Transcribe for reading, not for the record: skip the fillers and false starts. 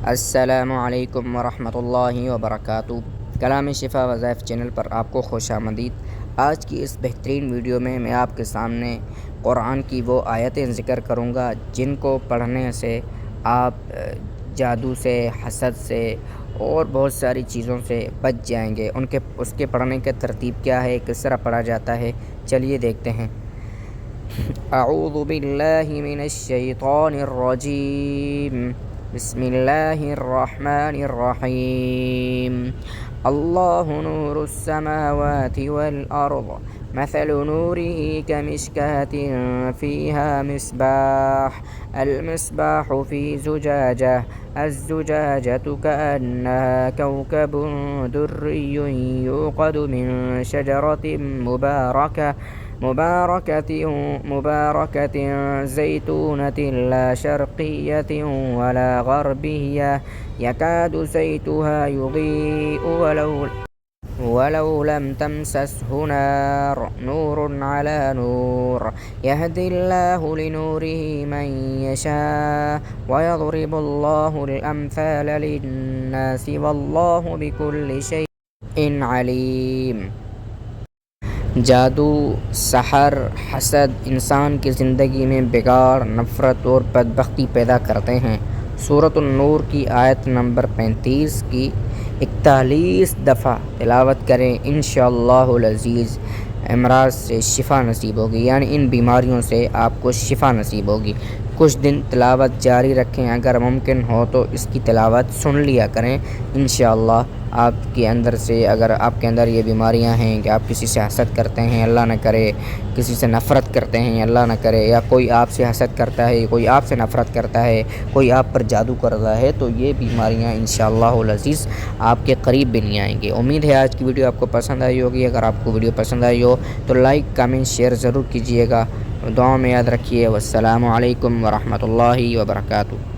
अस्सलामुअलैकुम वरहमतुल्लाहि वबरकातुहू। कलाम शिफा वज़ाइफ चैनल पर आपको खुशामदीद। आज की इस बेहतरीन वीडियो में मैं आपके सामने कुरान की वो आयतें ज़िक्र करूँगा जिनको पढ़ने से आप जादू से, हसद से और बहुत सारी चीज़ों से बच जाएंगे। उसके पढ़ने की तरतीब क्या है, किस तरह पढ़ा जाता है, चलिए देखते हैं। अऊज़ु बिल्लाहि मिनश शैतानिर रजीम। बिस्मिल्लाहिर रहमानिर रहीम। अल्लाहु नूरुस समावाति वल अर्द मसलु नूरिही कमिश्कातिन फ़ीहा मिस्बाह अल मिस्बाहु फ़ी ज़ुजाजह अज़्ज़ुजाजतु कअन्नहा कौकबुन दुर्रियुन युक़दु मिन शजरतिन मुबारकतिन ज़ैतूनतिन ला शर्क़िय्यतिन वला ग़र्बिय्यह यकादु ज़ैतुहा युज़ीअु वलौ लम तमससहु नार नूरुन अला नूर यहदिल्लाहु लिनूरिही मन यशाअ वयज़रिबुल्लाहुल अम्साल लिन्नासि वल्लाहु बिकुल्लि शैइन अलीम। जादू, सहर, हसद इंसान की ज़िंदगी में बिगाड़, नफ़रत और बदबख्ती पैदा करते हैं। सूरत अन-नूर की आयत नंबर 35 की 41 दफ़ा तिलावत करें, इंशाअल्लाहुल अज़ीज़ अमराज़ से शिफ़ा नसीब होगी, यानी इन बीमारियों से आपको शिफ़ा नसीब होगी। कुछ दिन तिलावत जारी रखें, अगर मुमकिन हो तो इसकी तिलावत सुन लिया करें। इंशाअल्लाह आपके अंदर से, अगर आपके अंदर ये बीमारियां हैं कि आप किसी से हसद करते हैं, अल्लाह न करे, किसी से नफ़रत करते हैं, अल्लाह न करे, या कोई आपसे हसद करता है, कोई आपसे नफ़रत करता है, कोई आप पर जादू कर रहा है, तो ये बीमारियां इंशाअल्लाहुल अज़ीज़ आपके करीब भी नहीं आएंगी। उम्मीद है आज की वीडियो आपको पसंद आई होगी। अगर आपको वीडियो पसंद आई हो तो लाइक, कमेंट, शेयर ज़रूर कीजिएगा। दुआ में याद रखिए। वस्सलामु अलैकुम वरहमतुल्लाहि वबरकातुहू।